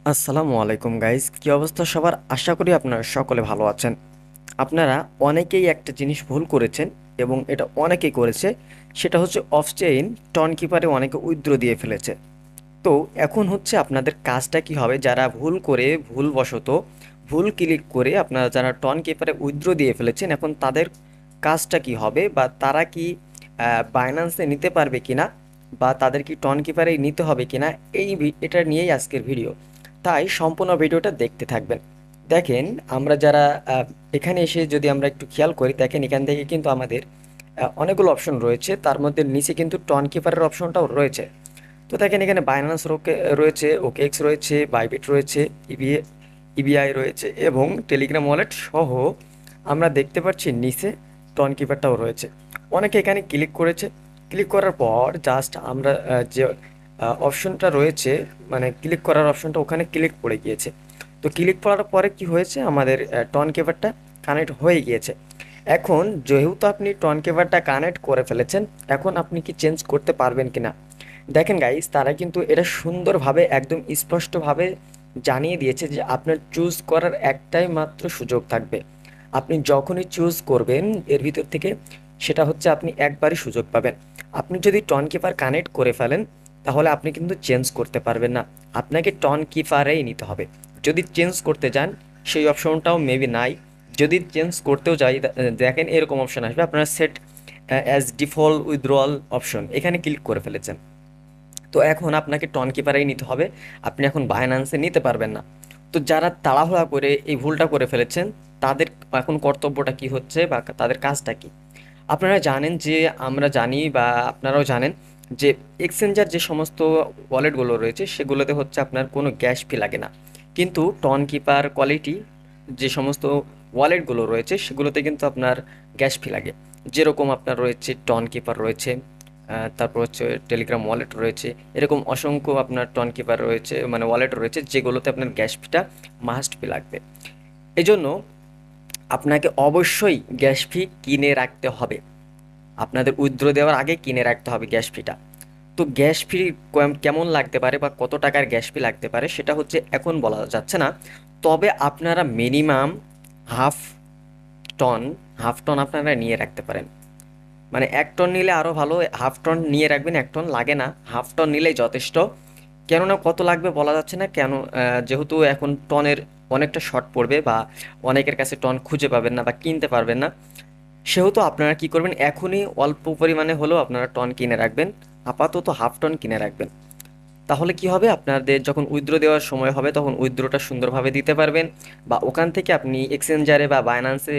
আসসালামু আলাইকুম গাইস, কি অবস্থা সবার? আশা করি আপনারা সকলে ভালো আছেন। আপনারা অনেকেই একটা জিনিস ভুল করেছেন এবং এটা অনেকেই করেছে। সেটা হচ্ছে অফ চেইন টন কিপারে অনেকে উইথড্র দিয়ে ফেলেছে। তো এখন হচ্ছে আপনাদের কাজটা কি হবে, যারা ভুল করে ভুলবশত ভুল ক্লিক করে আপনারা যারা টন কিপারে উইথড্র দিয়ে ফেলেছেন, এখন তাদের কাজটা কি হবে বা তারা কি বাইন্যান্সে নিতে পারবে কিনা বা তাদের কি টন কিপারেই নিতে হবে কিনা, এটা নিয়েই আজকের ভিডিও। তাই সম্পূর্ণ ভিডিওটা দেখতে থাকবেন। দেখেন, আমরা যারা এখানে এসে যদি আমরা একটু খেয়াল করি, দেখেন এখান থেকে কিন্তু আমাদের অনেকগুলো অপশন রয়েছে, তার মধ্যে নিচে কিন্তু টন কিপারের অপশনটাও রয়েছে। তো দেখেন এখানে বাইন্যান্স রয়েছে, ওকেএক্স রয়েছে, বাইবিট রয়েছে, ইবিআই রয়েছে এবং টেলিগ্রাম ওয়ালেট সহ আমরা দেখতে পাচ্ছি নিচে টন কিপারটাও রয়েছে। অনেকে এখানে ক্লিক করেছে। ক্লিক করার পর জাস্ট আমরা যে অপশনটা রয়েছে, মানে ক্লিক করার অপশনটা ওখানে ক্লিক পড়ে গিয়েছে। তো ক্লিক করার পরে কি হয়েছে, আমাদের টন কিপারটা কানেক্ট হয়ে গিয়েছে। এখন যেহেতু আপনি টন কিপারটা কানেক্ট করে ফেলেছেন, এখন আপনি কি চেঞ্জ করতে পারবেন কিনা? দেখেন গাইস, তারা কিন্তু এটা সুন্দরভাবে একদম স্পষ্টভাবে জানিয়ে দিয়েছে যে আপনার চুজ করার একটাই মাত্র সুযোগ থাকবে। আপনি যখনই চুজ করবেন এর ভিতর থেকে, সেটা হচ্ছে আপনি একবারই সুযোগ পাবেন। আপনি যদি টন কিপার কানেক্ট করে ফেলেন, তাহলে আপনি কিন্তু চেঞ্জ করতে পারবেন না। আপনাকে টন কিপারেই নিতে হবে। যদি চেঞ্জ করতে যান, সেই অপশনটাও মেবি নাই। যদি চেঞ্জ করতেও যাই, দেখেন এরকম অপশন আসবে, আপনারা set as default withdrawal option এখানে ক্লিক করে ফেলেছেন। তো এখন আপনাকে টন কিপারেই নিতে হবে। আপনি এখন বাইন্যান্সে নিতে পারবেন না। তো যারা তাড়াহুড়া করে এই ভুলটা করে ফেলেছেন, তাদের এখন কর্তব্যটা কি হচ্ছে বা তাদের কাজটা কি? আপনারা জানেন যে, আমরা জানি বা আপনারাও জানেন যে এক্সচেঞ্জার যে সমস্ত ওয়ালেটগুলো রয়েছে সেগুলোতে হচ্ছে আপনার কোনো গ্যাস ফি লাগে না। কিন্তু টন কিপার কোয়ালিটি যে সমস্ত ওয়ালেটগুলো রয়েছে সেগুলোতে কিন্তু আপনার গ্যাস ফি লাগে। যেরকম আপনার রয়েছে টন কিপার রয়েছে, তারপর হচ্ছে টেলিগ্রাম ওয়ালেট রয়েছে, এরকম অসংখ্য আপনার টন কিপার রয়েছে, মানে ওয়ালেট রয়েছে যেগুলোতে আপনার গ্যাস ফিটা মাস্ট ফি লাগবে। এই জন্য আপনাকে অবশ্যই গ্যাস ফি কিনে রাখতে হবে। আপনাদের উইথড্র দেওয়ার আগে কিনে রাখতে হবে গ্যাস ফিটা। তো গ্যাস ফি কেমন লাগতে পারে বা কত টাকার গ্যাস ফি লাগতে পারে সেটা হচ্ছে এখন বলা যাচ্ছে না। তবে আপনারা minimum half ton half ton আপনারা নিয়ে রাখতে পারেন। মানে ১ টন নিলে আরও ভালো, হাফ টন নিয়ে রাখবেন, ১ টন লাগে না, হাফ টন নিলেই যথেষ্ট। কেননা কত লাগবে বলা যাচ্ছে না, কেন যেহেতু এখন টনের অনেকটা শর্ট পড়বে বা অনেকের কাছে টন খুঁজে পাবেন না বা কিনতে পারবেন না, সেহেতু আপনারা কি করবেন, এখনই অল্প পরিমাণে হলেও আপনারা টন কিনে রাখবেন। আপাতত হাফ টন কিনে রাখবেন। তাহলে কি হবে, আপনাদের যখন উইথড্র দেওয়ার সময় হবে তখন উইথড্রটা সুন্দরভাবে দিতে পারবেন বা ওখান থেকে আপনি এক্সচেঞ্জারে বা বাইন্যান্সে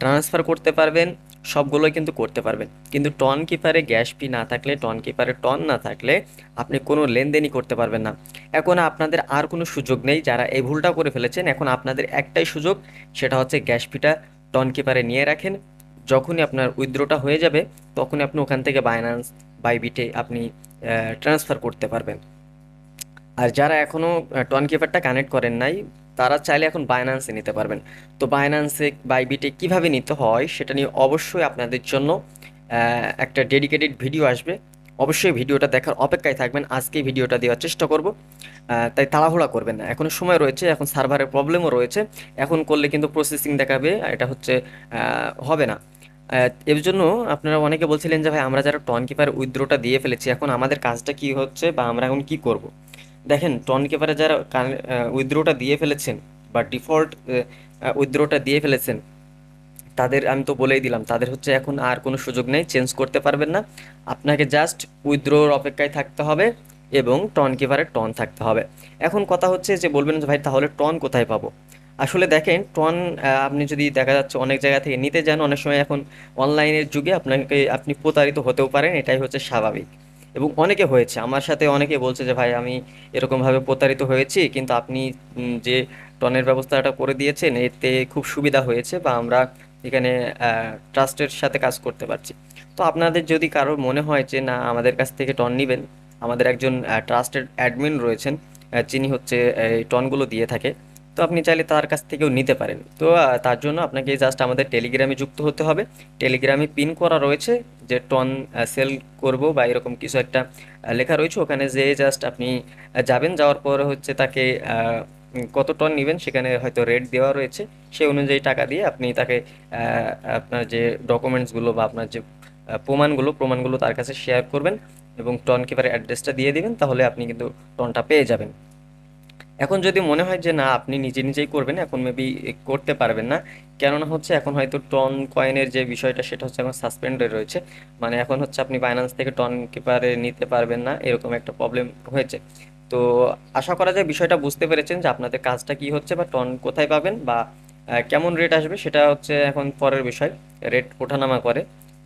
ট্রান্সফার করতে পারবেন। সবগুলোই কিন্তু করতে পারবেন। কিন্তু টন কিপারে গ্যাস ফি না থাকলে, টন কিপারে টন না থাকলে আপনি কোনো লেনদেনই করতে পারবেন না। এখন আপনাদের আর কোনো সুযোগ নেই, যারা এই ভুলটা করে ফেলেছেন এখন আপনাদের একটাই সুযোগ, সেটা হচ্ছে গ্যাস ফিটা টন কিপারে নিয়ে রাখেন। যখনই আপনার উইথড্রটা হয়ে যাবে তখনই আপনি ওখান থেকে বাইন্যান্স বাইবিটে আপনি ট্রান্সফার করতে পারবেন। আর যারা এখনও টন কিপারটা কানেক্ট করেন নাই, তারা চাইলে এখন বাইন্যান্সে নিতে পারবেন। তো বাইন্যান্সে বাইবিটে কিভাবে নিতে হয় সেটা নিয়ে অবশ্যই আপনাদের জন্য একটা ডেডিকেটেড ভিডিও আসবে। অবশ্যই ভিডিওটা দেখার অপেক্ষায় থাকবেন। আজকেই ভিডিওটা দেওয়ার চেষ্টা করব। তাই তাড়াহুড়া করবেন না, এখনও সময় রয়েছে, এখন সার্ভারের প্রবলেমও রয়েছে। এখন করলে কিন্তু প্রসেসিং দেখাবে, এটা হচ্ছে হবে না। এর জন্য আপনারা অনেকে বলছিলেন যে ভাই, আমরা যারা টন কিপার উইথড্রটা দিয়ে ফেলেছি এখন আমাদের কাজটা কি হচ্ছে বা আমরা এখন কি করব? দেখেন, টন কিপারে যারা উইথড্রোটা দিয়ে ফেলেছেন বা ডিফল্ট উইথড্রোটা দিয়ে ফেলেছেন, তাদের আমি তো বলেই দিলাম, তাদের হচ্ছে এখন আর কোনো সুযোগ নেই, চেঞ্জ করতে পারবেন না। আপনাকে জাস্ট উইথড্রোর অপেক্ষায় থাকতে হবে এবং টন কিপারে টন থাকতে হবে। এখন কথা হচ্ছে যে বলবেন যে ভাই তাহলে টন কোথায় পাবো? আসলে দেখেন, টন আপনি যদি দেখা যাচ্ছে অনেক জায়গা থেকে নিতে যান, অনেক সময় এখন অনলাইনের যুগে আপনি প্রতারিত হতেও পারেন, এটাই হচ্ছে স্বাভাবিক। এবং অনেকে হয়েছে, আমার সাথে অনেকে বলছে যে ভাই আমি এরকমভাবে প্রতারিত হয়েছি, কিন্তু আপনি যে টনের ব্যবস্থাটা করে দিয়েছেন এতে খুব সুবিধা হয়েছে বা আমরা এখানে ট্রাস্টের সাথে কাজ করতে পারছি। তো আপনাদের যদি কারো মনে হয় যে না আমাদের কাছ থেকে টন নেবেন, আমাদের একজন ট্রাস্টেড অ্যাডমিন রয়েছেন, যিনি হচ্ছে এই টনগুলো দিয়ে থাকে। তো আপনি চাইলে তার কাছ থেকেও নিতে পারেন। তো তার জন্য আপনাকে জাস্ট আমাদের টেলিগ্রামে যুক্ত হতে হবে। টেলিগ্রামে পিন করা রয়েছে যে টন সেল করব বা এরকম কিছু একটা লেখা রয়েছে, ওখানে যেয়ে জাস্ট আপনি যাবেন, যাওয়ার পর হচ্ছে তাকে কত টন নেবেন সেখানে হয়তো রেট দেওয়া রয়েছে, সেই অনুযায়ী টাকা দিয়ে আপনি তাকে আপনার যে ডকুমেন্টসগুলো বা আপনার যে প্রমাণগুলো তার কাছে শেয়ার করবেন এবং টন কিপারের অ্যাড্রেসটা দিয়ে দিবেন, তাহলে আপনি কিন্তু টনটা পেয়ে যাবেন। এখন যদি মনে হয় যে না আপনি নিজে নিজেই করবেন, এখন মেবি করতে পারবেন না, কেননা হচ্ছে এখন হয়তো টন কয়েনের যে বিষয়টা সেটা হচ্ছে এখন সাসপেন্ডে রয়েছে, মানে এখন হচ্ছে আপনি বাইন্যান্স থেকে টন কিপারে নিতে পারবেন না, এরকম একটা প্রবলেম হয়েছে। তো আশা করা যায় বিষয়টা বুঝতে পেরেছেন যে আপনাদের কাজটা কি হচ্ছে বা টন কোথায় পাবেন বা কেমন রেট আসবে, সেটা হচ্ছে এখন পরের বিষয়, রেট ওঠানামা করে।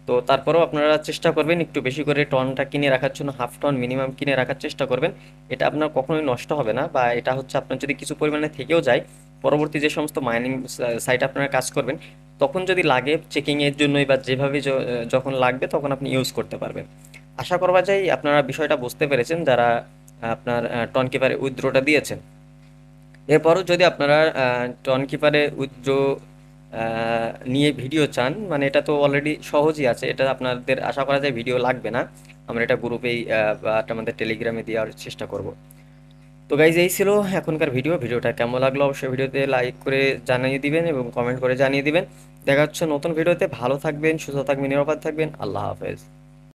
তো তারপরেও আপনারা চেষ্টা করবেন একটু বেশি করে টনটা কিনে রাখার জন্য, হাফ টন মিনিমাম কিনে রাখার চেষ্টা করবেন। এটা আপনার কখনোই নষ্ট হবে না, বা এটা হচ্ছে আপনার যদি কিছু পরিমাণে থেকেও যায়, পরবর্তী যে সমস্ত মাইনিং সাইটে আপনারা কাজ করবেন, তখন যদি লাগে চেকিংয়ের জন্যই বা যেভাবে যখন লাগবে তখন আপনি ইউজ করতে পারবেন। আশা করা যায় আপনারা বিষয়টা বুঝতে পেরেছেন যারা আপনার টন কিপারে উইথড্রটা দিয়েছেন। এরপরও যদি আপনারা টন কিপারে উইথড্র নিয়ে ভিডিও চান, মানে এটা তো অলরেডি সহজই আছে, এটা আপনাদের আশা করা যায় ভিডিও লাগবে না, আমরা এটা গ্রুপেই বা আমাদের টেলিগ্রামে দেওয়ার চেষ্টা করব। তো গাইজ এই ছিল এখনকার ভিডিওটা কেমন লাগলো অবশ্যই ভিডিওতে লাইক করে জানিয়ে দিবেন এবং কমেন্ট করে জানিয়ে দিবেন। দেখা হচ্ছে নতুন ভিডিওতে, ভালো থাকবেন, সুস্থ থাকবেন, নিরাপদ থাকবেন, আল্লাহ হাফেজ।